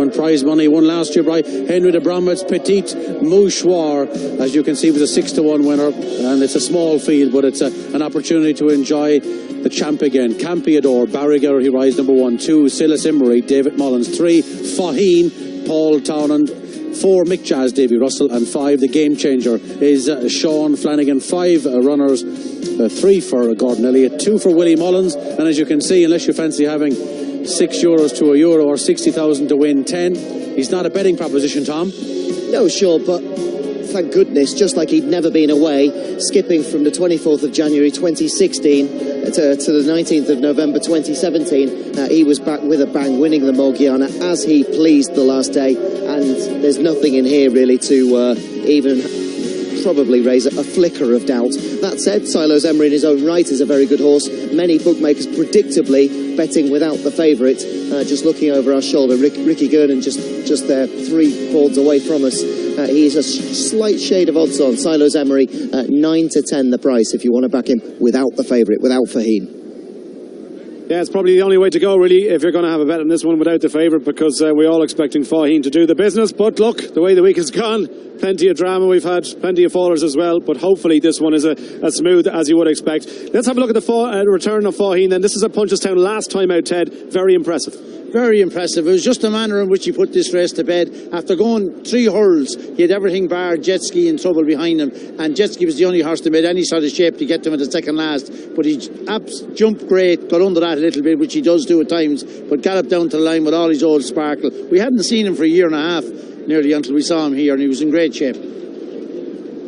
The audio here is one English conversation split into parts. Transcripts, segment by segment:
and prize money won last year by Henry de Bromit's Petit Mouchoir. As you can see, it was a 6-1 winner, and it's a small field, but it's an opportunity to enjoy the champ again. Campiador, Barry Geraghty rides number 1, 2, Silas Emery, David Mullins, 3, Faugheen, Paul Townend, 4, Mick Jazz, Davy Russell, and 5, the game changer is Sean Flanagan. 5 runners, 3 for Gordon Elliott, 2 for Willie Mullins, and as you can see, unless you fancy having €6 to €1 or 60,000 to win 10, he's not a betting proposition, Tom. No, sure, but thank goodness, just like he'd never been away, skipping from the 24th of January 2016 to the 19th of November 2017, he was back with a bang, winning the Morgiana as he pleased the last day, and there's nothing in here really to even probably raise a flicker of doubt. That said, Silos Emery in his own right is a very good horse. Many bookmakers predictably betting without the favourite. Just looking over our shoulder, Ricky Gurnan just there, 3 boards away from us. He's a slight shade of odds on. Silos Emery, 9 to 10 the price if you want to back him without the favourite, without Faugheen. Yeah, it's probably the only way to go, really, if you're going to have a bet on this one without the favourite, because we're all expecting Faugheen to do the business. But look, the way the week has gone, plenty of drama. We've had plenty of fallers as well, but hopefully this one is as smooth as you would expect. Let's have a look at the return of Faugheen then. This is at Punchestown last time out, Ted. Very impressive. Very impressive. It was just the manner in which he put this race to bed. After going 3 hurls, he had everything bar jet ski in trouble behind him, and jet ski was the only horse that made any sort of shape to get to him at the second last. But he jumped great, got under that a little bit, which he does do at times, but galloped down to the line with all his old sparkle. We hadn't seen him for a year and a half nearly until we saw him here, and he was in great shape.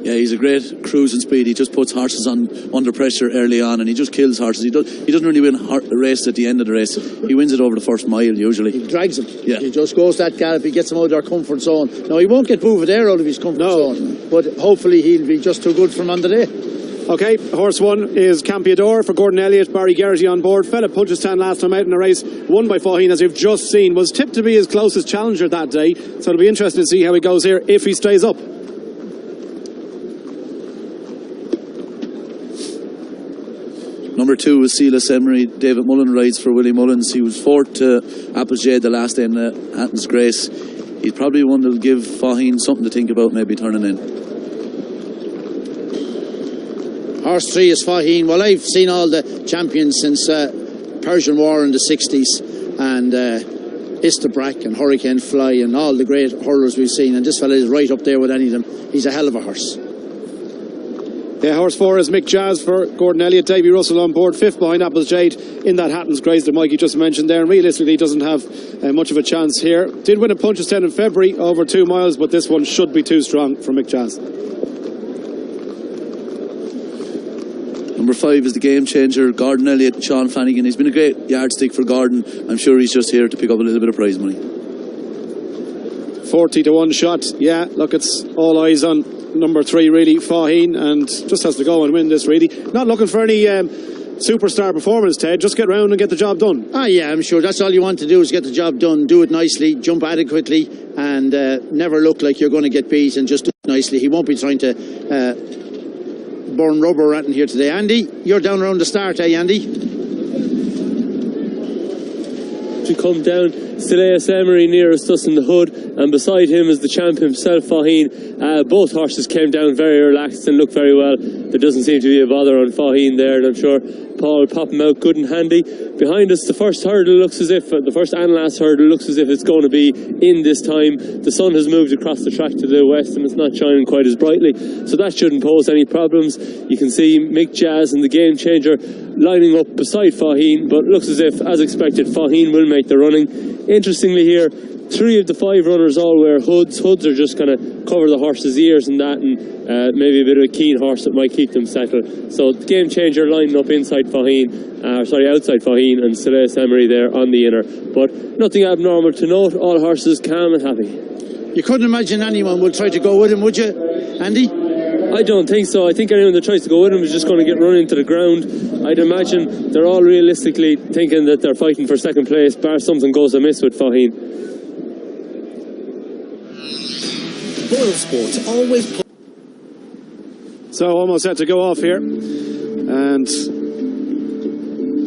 Yeah, he's a great cruising speed. He just puts horses under pressure early on, and he just kills horses. He doesn't really win a race at the end of the race. He wins it over the first mile usually. He drags them. Yeah. He just goes that gallop. He gets them out of their comfort zone. Now, he won't get Bouvier out of his comfort zone, but hopefully he'll be just too good for him on the day. Okay, horse 1 is Campiador for Gordon Elliott. Barry Geraghty on board. Fell at Punchestown last time out in a race won by Faugheen, as you've just seen. Was tipped to be his closest challenger that day, so it'll be interesting to see how he goes here if he stays up. Number 2 is Silas Emery. David Mullen rides for Willie Mullins. He was 4th to Applejade the last day in Hatton's Grace. He's probably one that'll give Faugheen something to think about maybe turning in. Horse 3 is Faugheen. Well, I've seen all the champions since Persian War in the 60s, and Istabrack and Hurricane Fly and all the great hurlers we've seen, and this fella is right up there with any of them. He's a hell of a horse. Yeah, horse 4 is Mick Jazz for Gordon Elliott. Davy Russell on board, 5th behind Applejade in that Hatton's Grace that Mikey just mentioned there, and realistically doesn't have much of a chance here. Did win at Punchestown in February over 2 miles, but this one should be too strong for Mick Jazz. Number 5 is the game changer, Gordon Elliott, Sean Flanagan. He's been a great yardstick for Gordon. I'm sure he's just here to pick up a little bit of prize money. 40 to 1 shot. Yeah, look, it's all eyes on number 3 really, Faugheen, and just has to go and win this really. Not looking for any superstar performance, Ted. Just get round and get the job done. Yeah, I'm sure that's all you want to do, is get the job done, do it nicely, jump adequately, and never look like you're going to get beat, and just do it nicely. He won't be trying to burn rubber at him here today. Andy, you're down around the start, Andy? To come down, Silas Emery nearest us in the hood, and beside him is the champ himself, Faugheen. Both horses came down very relaxed and looked very well. There doesn't seem to be a bother on Faugheen there, and I'm sure Paul will pop him out good and handy. Behind us, the first hurdle looks as if, the first and last hurdle looks as if it's going to be in this time. The sun has moved across the track to the west and it's not shining quite as brightly, so that shouldn't pose any problems. You can see Mick Jazz and the game changer lining up beside Faugheen, but looks as if, as expected, Faugheen will make the running. Interestingly here, 3 of the 5 runners all wear hoods. Hoods are just kind of cover the horse's ears and that, and maybe a bit of a keen horse that might keep them settled. So the game changer lining up inside Faugheen, outside Faugheen, and Silas Emery there on the inner. But nothing abnormal to note. All horses calm and happy. You couldn't imagine anyone would try to go with him, would you, Andy? I don't think so. I think anyone that tries to go with him is just going to get run into the ground. I'd imagine they're all realistically thinking that they're fighting for second place, bar something goes amiss with Faugheen. Boyle Sports always. So almost set to go off here, and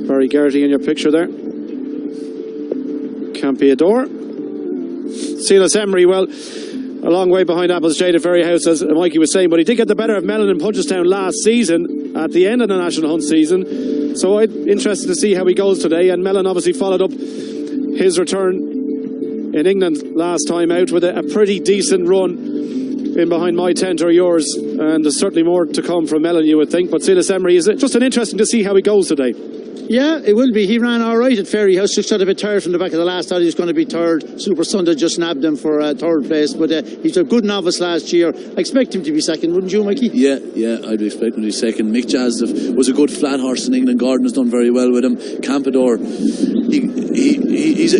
Barry Geraghty in your picture there. Campiador. Silas Emery, well, a long way behind Apple's Jade at Ferryhouse, as Mikey was saying, but he did get the better of Mellon and Punchestown last season at the end of the National Hunt season. So I'm interested to see how he goes today. And Mellon obviously followed up his return in England last time out with a pretty decent run in behind My Tent or Yours, and there's certainly more to come from Mellon, you would think. But Silas Emery, is just an interesting to see how he goes today. Yeah, it will be. He ran all right at Ferryhouse. Just got a bit tired from the back of the last. Thought he was going to be third. Super Sunday just nabbed him for third place. But he's a good novice last year. I expect him to be second, wouldn't you, Mikey? Yeah, I'd be expecting him to be second. Mick Jazz was a good flat horse in England. Gordon has done very well with him. Campador, he's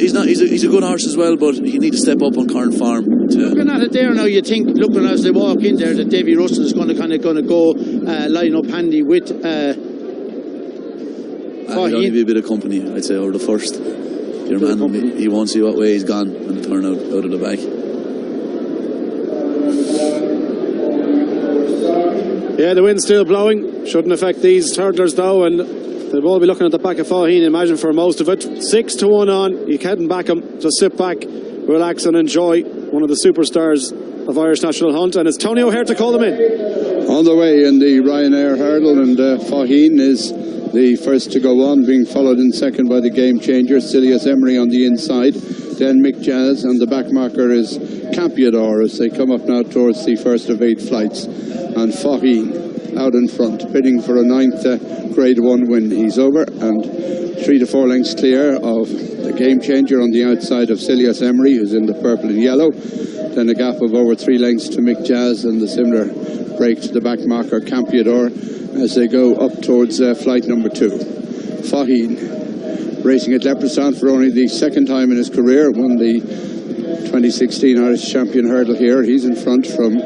a good horse as well, but he needs to step up on Carn Farm. Looking at it there now, you think, looking as they walk in there, that Davy Russell is going to go line up handy with. He'll only be a bit of company, I'd say, over the first. Your man, he won't see what way he's gone and turn out of the back. Yeah, the wind's still blowing. Shouldn't affect these turtlers though, and they'll all be looking at the back of Faugheen, imagine, for most of it. 6-1 on. You can't back him. Just sit back, relax and enjoy one of the superstars of Irish National Hunt. And it's Tony O'Hare to call them in. On the way in the Ryanair hurdle, and Faugheen is the first to go on, being followed in second by the Game Changer, Silas Emery on the inside. Then Mick Jazz, and the back marker is Campiador as they come up now towards the first of 8 flights. And Faugheen out in front, bidding for a 9th Grade 1 win. He's over, and 3 to 4 lengths clear of the Game Changer on the outside of Silas Emery, who's in the purple and yellow. Then a gap of over 3 lengths to Mick Jazz, and the similar break to the back marker Campiador as they go up towards flight number 2. Faugheen, racing at Leopardstown for only the second time in his career, won the 2016 Irish Champion hurdle here. He's in front from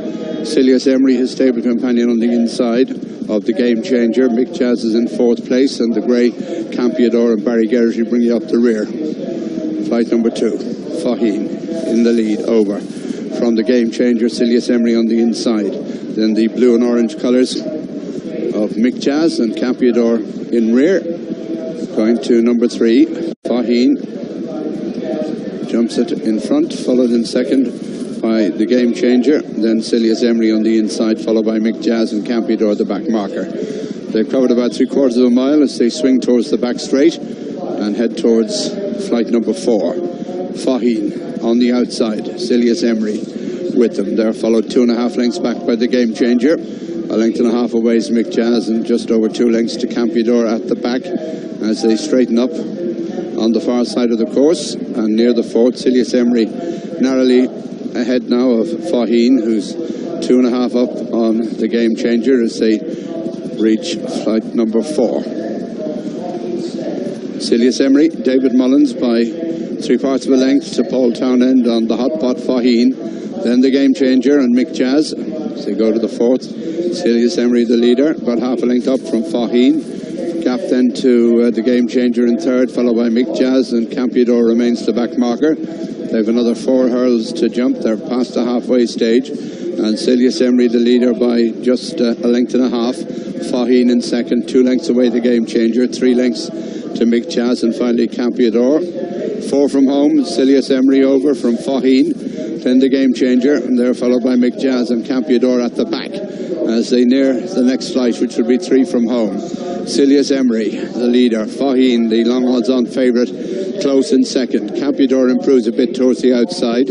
Silas Emery, his stable companion, on the inside of the Game Changer. Mick Jazz is in 4th place, and the grey Campiador and Barry Geraghty bring you up the rear. Flight number 2, Faugheen in the lead, over from the Game Changer, Silas Emery on the inside. Then the blue and orange colours of Mick Jazz and Campiador in rear. Going to number 3, Faugheen jumps it in front, followed in second by the Game Changer. Then Silas Emery on the inside, followed by Mick Jazz and Campiador, the back marker. They've covered about 3/4 of a mile as they swing towards the back straight and head towards flight number 4. Faugheen on the outside, Silas Emery with them. They're followed 2.5 lengths back by the Game Changer. A length and a half away is Mick Jazz, and just over 2 lengths to Campiador at the back as they straighten up on the far side of the course. And near the 4th, Silas Emery narrowly ahead now of Faugheen, who's 2.5 up on the Game Changer as they reach flight number 4. Silas Emery, David Mullins by 3/4 of a length to Paul Townend on the hot pot Faugheen. Then the Game Changer and Mick Jazz as they go to the 4th. Silas Emery the leader, about half a length up from Faugheen. Gap then to the Game Changer in 3rd, followed by Mick Jazz, and Campiador remains the back marker. They have another 4 hurls to jump. They're past the halfway stage, and Silas Emery the leader by just a length and a half. Faugheen in 2nd, 2 lengths away the Game Changer, 3 lengths to Mick Jazz, and finally Campiador. 4 from home, Silas Emery over from Faugheen. Then the Game Changer, and they're followed by Mick Jazz and Campiador at the back as they near the next flight, which will be 3 from home. Silas Emery, the leader. Faugheen, the long odds-on favourite, close in 2nd. Campiador improves a bit towards the outside.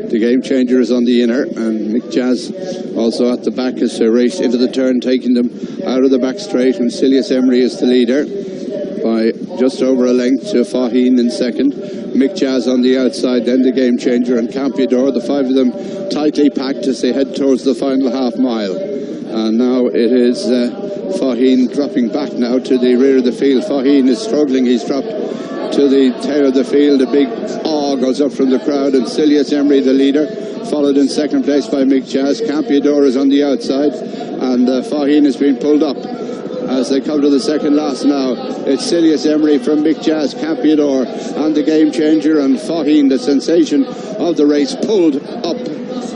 The Game Changer is on the inner, and Mick Jazz also at the back as they race into the turn, taking them out of the back straight, and Silas Emery is the leader by just over a length to Faugheen in 2nd. Mick Jazz on the outside, then the Game Changer and Campiador, the 5 of them tightly packed as they head towards the final half mile. And now it is Faugheen dropping back now to the rear of the field. Faugheen is struggling, he's dropped to the tail of the field. A big awe goes up from the crowd, and Silas Emery the leader, followed in 2nd place by Mick Jazz. Campiador is on the outside, and Faugheen has been pulled up as they come to the second last now. It's Silas Emery from Mick Jazz, Campiador and the Game Changer, and Faugheen, the sensation of the race, pulled up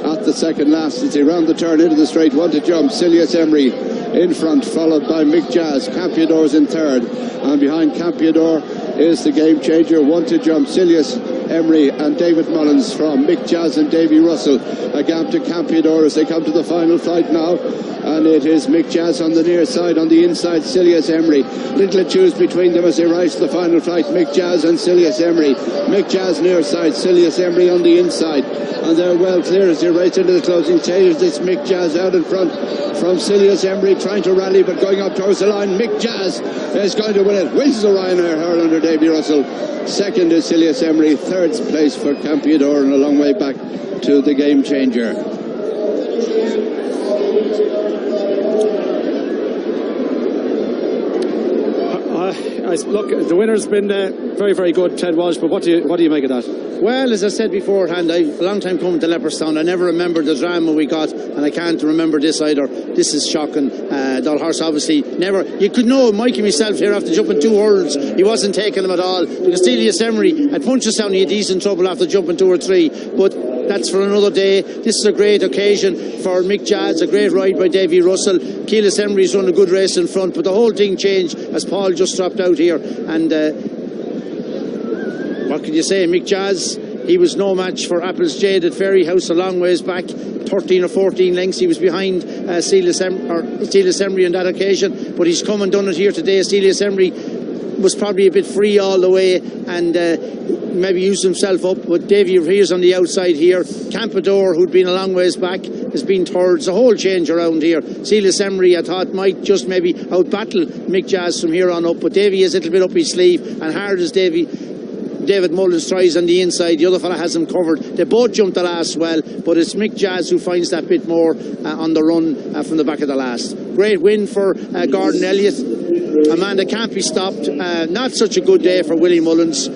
at the second last as they round the turn into the straight. 1 to jump, Silas Emery in front, followed by Mick Jazz. Campiador's in 3rd, and behind Campiador is the Game Changer. 1 to jump, Silas Emery and David Mullins from Mick Jazz and Davy Russell. A gap to Campiador as they come to the final flight now. And it is Mick Jazz on the near side, on the inside Silius Emery. Little to choose between them as they rise to the final flight. Mick Jazz and Silius Emery. Mick Jazz near side, Silius Emery on the inside. And they're well clear as they race into the closing stages. It's Mick Jazz out in front from Silius Emery, trying to rally but going up towards the line. Mick Jazz is going to win it. Wins the Ryanair hurl under Davy Russell. Second is Silius Emery. Third place for Campiador, and a long way back to the game changer. Look, the winner's been very, very good, Ted Walsh, but what do you make of that? Well, as I said beforehand, a long time coming to Leopardstown. I never remembered the drama we got, and I can't remember this either. This is shocking. That horse obviously never... You could know Mike and myself here after jumping 2 hurdles. He wasn't taking them at all. Because Silius Emery at Punchestown he had decent trouble after jumping 2 or 3. But that's for another day. This is a great occasion for Mick Jazz, a great ride by Davy Russell. Silius Emery's run a good race in front, but the whole thing changed as Paul just dropped out here. And what can you say? Mick Jazz, he was no match for Apple's Jade at Ferryhouse a long ways back. 13 or 14 lengths he was behind Silius Emery on that occasion, but he's come and done it here today. Silius Emery was probably a bit free all the way and maybe used himself up, but Davy here's on the outside here. Campiador, who'd been a long ways back, has been third. It's a whole change around here. Silius Emery, I thought, might just maybe out-battle Mick Jazz from here on up, but Davy is a little bit up his sleeve, and hard as David Mullins tries on the inside, the other fella has him covered. They both jumped the last well, but it's Mick Jazz who finds that bit more on the run from the back of the last. Great win for Gordon Elliott, a man that can't be stopped. Not such a good day for Willie Mullins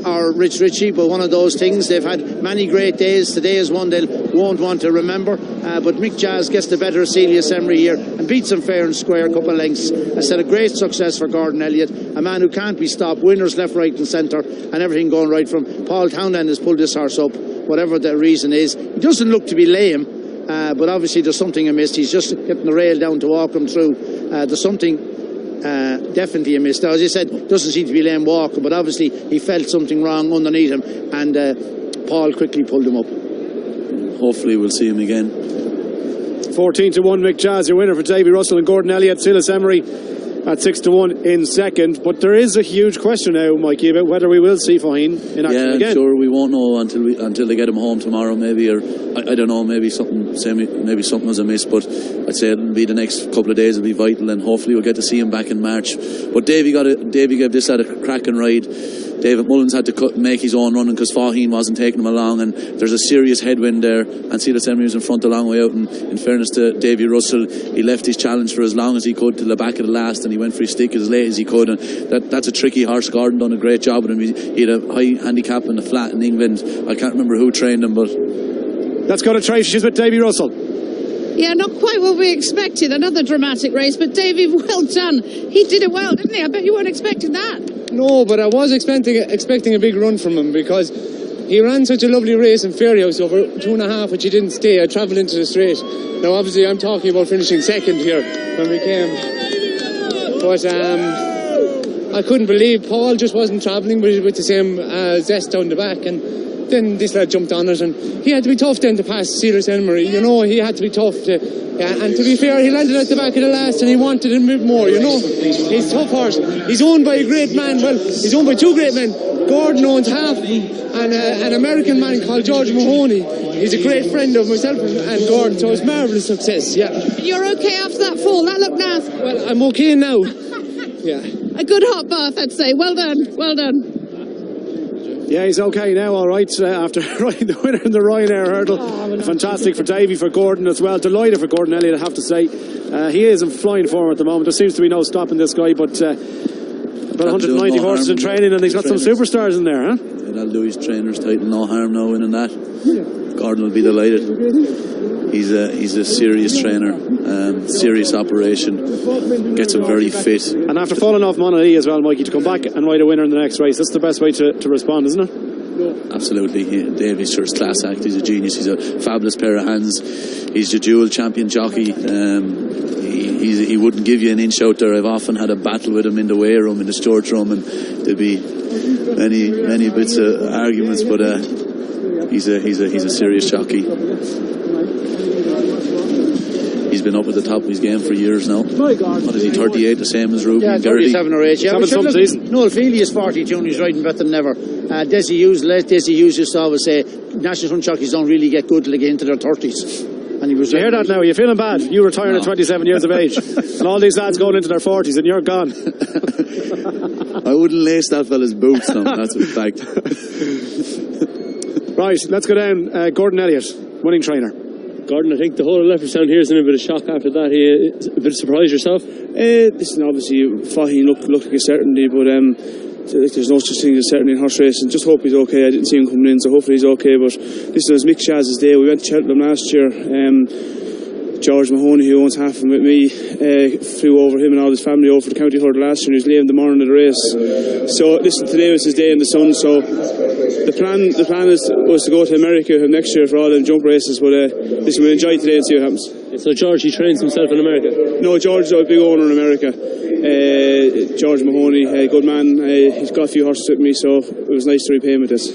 or Rich Ritchie, but one of those things. They've had many great days. Today is one they won't want to remember, but Mick Jazz gets the better of Silius Emery here and beats him fair and square, a couple of lengths. I said a great success for Gordon Elliott, a man who can't be stopped, winners left, right and centre, and everything going right from. Paul Townend has pulled this horse up, whatever the reason is. He doesn't look to be lame, but obviously there's something amiss. He's just getting the rail down to walk him through. There's something definitely amiss. Now, as I said, doesn't seem to be lame walking, but obviously he felt something wrong underneath him, and Paul quickly pulled him up. Hopefully we'll see him again. 14-1 Mick Jazz, your winner for Davy Russell and Gordon Elliott. Silius Emery at 6-1 in second. But there is a huge question now, Mikey, about whether we will see Faugheen in action again. Yeah, sure, we won't know until they get him home tomorrow, maybe, or I don't know, maybe something was amiss. But I'd say it'll be the next couple of days will be vital, and hopefully we'll get to see him back in March. But Davy gave this at a cracking ride. David Mullins had to make his own running because Faugheen wasn't taking him along, and there's a serious headwind there, and Silius Emery was in front a long way out, and in fairness to Davy Russell, he left his challenge for as long as he could till the back of the last, and he went for his stick as late as he could, and that's a tricky horse. Gordon done a great job with him. He had a high handicap in the flat in England. I can't remember who trained him, but... Let's go to Tracy. She's with Davy Russell. Yeah, not quite what we expected. Another dramatic race, but Davy, well done. He did it well, didn't he? I bet you weren't expecting that. No, but I was expecting a big run from him because he ran such a lovely race in Ferryhouse over 2.5, which he didn't stay. I travelled into the straight. Now, obviously, I'm talking about finishing second here when we came. But I couldn't believe Paul just wasn't travelling with the same zest down the back, and then this lad jumped on it, and he had to be tough then to pass Silius Emery. You know, he had to be tough to... and to be fair, he landed at the back of the last and he wanted a bit more, you know. He's a tough horse. He's owned by a great man. Well, he's owned by 2 great men. Gordon owns half of him, and an American man called George Mahoney. He's a great friend of myself and Gordon, so it's marvellous success, yeah. You're okay after that fall? That looked naff. Well, I'm okay now. Yeah. A good hot bath, I'd say. Well done, well done. Yeah, he's okay now, all right, after the winner in the Ryanair hurdle. Fantastic for Davy, for Gordon as well. Delighted for Gordon Elliott, I have to say. He is in flying form at the moment. There seems to be no stopping this guy, but about 190 horses in training, and he's got some superstars in there, huh? Yeah, that'll do his trainer's title. No harm now winning that. Gordon will be delighted. He's a serious trainer, serious operation, gets him very fit. And after falling off Monaghan as well, Mikey, to come back and ride a winner in the next race, that's the best way to respond, isn't it? Absolutely. Davy's first class act. He's a genius. He's a fabulous pair of hands. He's a dual champion jockey. he wouldn't give you an inch out there. I've often had a battle with him in the weigh room, in the storage room, and there'd be many bits of arguments. But he's a serious jockey. He's been up at the top of his game for years now. What is he, 38, the same as Ruby? Yeah, 37 or 8. Yeah, some season. Noel Feely is 42 and he's riding better than ever. Desi Hughes used to always say national front jockeys don't really get good till they get into their 30s. And he was. You hear that now? You're feeling bad. You retired at 27 years of age, and all these lads going into their 40s, and you're gone. I wouldn't lace that fella's boots now. That's a fact. Right, let's go down. Gordon Elliott, winning trainer. Gordon, I think the whole of Leopardstown here is in a bit of shock after that. A bit surprised yourself? Listen, obviously, Faugheen looked like a certainty, but there's no such thing as certainty in horse racing. Just hope he's okay. I didn't see him coming in, so hopefully he's okay. But listen, it was Mick Chaz's day. We went to Cheltenham last year. George Mahoney, who owns half of it with me, flew over him and all his family over for the county hurdle last year, and he was leaving the morning of the race. So listen, today was his day in the sun. So the plan was to go to America next year for all them jump races. But listen, we'll enjoy today and see what happens. So George, he trains himself in America? No, George is a big owner in America. George Mahoney, a good man. He's got a few horses with me, so it was nice to repay him with this.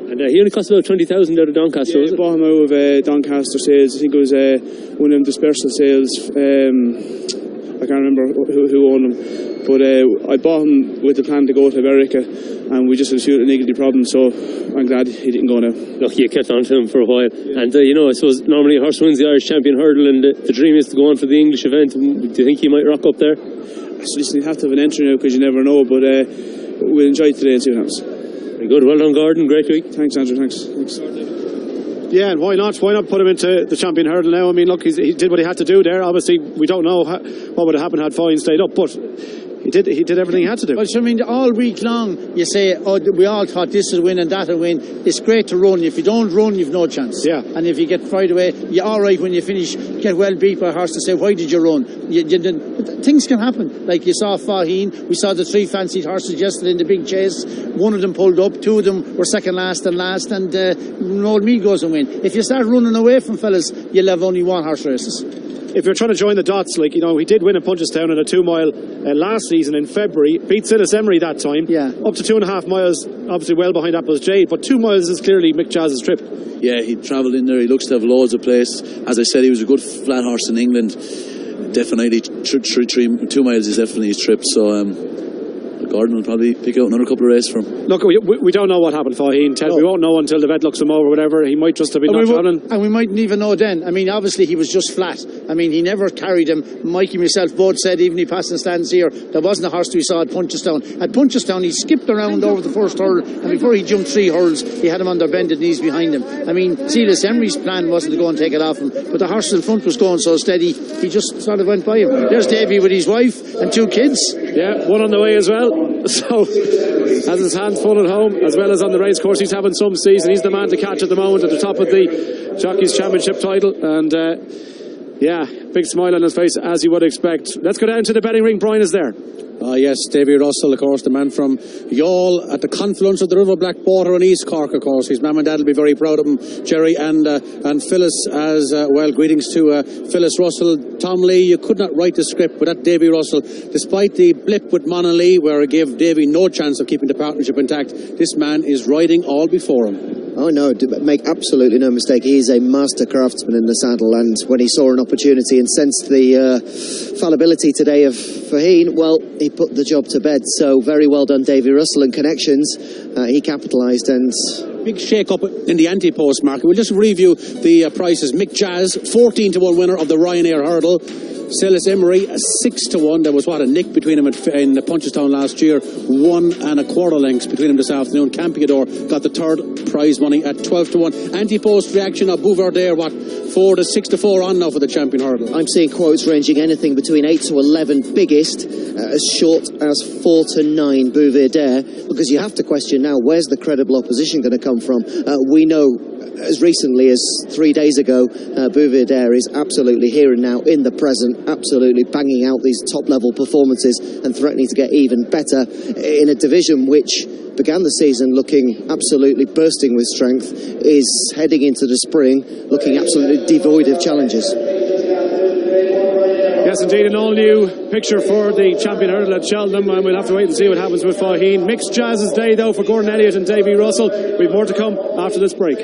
And he only cost about 20,000 out of Doncaster, was it? I bought him out of Doncaster sales. I think it was one of them dispersal sales. I can't remember who owned him. But I bought him with the plan to go to America, and we just had a few niggly problems, so I'm glad he didn't go now. Look, you kept on to him for a while. And, I suppose normally a horse wins the Irish Champion Hurdle, and the dream is to go on for the English event. Do you think he might rock up there? So listen, you have to have an entry now, because you never know, but we'll enjoy today and see what happens. Very good. Well done, Gordon. Great week. Thanks, Andrew. Thanks. Yeah, and why not? Why not put him into the Champion Hurdle now? I mean, look, he did what he had to do there. Obviously, we don't know what would have happened had Faugheen stayed up, but he did everything he had to do. Well, I mean, all week long, you say, we all thought this will win and that will win. It's great to run. If you don't run, you've no chance. Yeah. And if you get fried away, you're all right when you finish, get well beat by a horse to say, why did you run? Things can happen. Like you saw Faugheen, we saw the 3 fancied horses yesterday in the big chase. One of them pulled up, 2 of them were second last, and Noel Mead goes and win. If you start running away from fellas, you'll have only one horse races. If you're trying to join the dots, he did win at Punchestown in a 2 mile last season in February, beat Silas Emery that time, up to 2.5 miles, obviously well behind Apple's Jade, but 2 miles is clearly Mick Chaz's trip. Yeah, he travelled in there, he looks to have loads of place. As I said, he was a good flat horse in England. Definitely 2 miles is definitely his trip, so Gordon will probably pick out another couple of races for him. Look, we don't know what happened, Faugheen. We won't know until the vet looks him over or whatever. He might just have been not travelling. And we mightn't even know then. I mean, obviously he was just flat. I mean, he never carried him. Mike and myself both said, even he passed the stands here, there wasn't a horse we saw at Punchestown. At Punchestown, he skipped around over the first hurdle, and before he jumped 3 hurdles, he had him on their bended knees behind him. I mean, Silas Emery's plan wasn't to go and take it off him, but the horse in front was going so steady, he just sort of went by him. There's Davy with his wife and 2 kids. Yeah, one on the way as well. So, has his hands full at home as well as on the race course. He's having some season. He's the man to catch at the moment at the top of the Jockeys Championship title, and big smile on his face as you would expect. Let's go down to the betting ring. Brian is there. Yes, Davy Russell, of course, the man from Youghal at the confluence of the River Blackwater and East Cork, of course. His mum and dad will be very proud of him, Jerry and Phyllis as well. Greetings to Phyllis Russell. Tom Lee, you could not write the script, but that Davy Russell, despite the blip with Monaghan where it gave Davy no chance of keeping the partnership intact, this man is riding all before him. Oh no, make absolutely no mistake, he is a master craftsman in the saddle, and when he saw an opportunity and sensed the fallibility today of Faugheen, well, he put the job to bed. So very well done, Davy Russell and Connections. He capitalised, and big shake-up in the anti-post market. We'll just review the prices. Mick Chaz, 14-1 winner of the Ryanair Hurdle. Silas Emery, 6-1. There was a nick between them in Punchestown last year. 1 1/4 lengths between them this afternoon. Campiador got the 3rd prize money at 12-1. Anti-post reaction of Bouvardere, 4 to 6-4 on now for the Champion Hurdle. I'm seeing quotes ranging anything between 8 to 11, biggest as short as 4 to 9 Bouvardere, because you have to question now, where's the credible opposition going to come from? We know as recently as 3 days ago, Bouvardere is absolutely here and now in the present, absolutely banging out these top-level performances and threatening to get even better in a division which began the season looking absolutely bursting with strength, is heading into the spring looking absolutely devoid of challenges. Yeah, Yes, indeed, an all-new picture for the champion hurdle at Cheltenham, and we'll have to wait and see what happens with Faugheen. Mixed Jazz's day, though, for Gordon Elliott and Davy Russell. We've more to come after this break.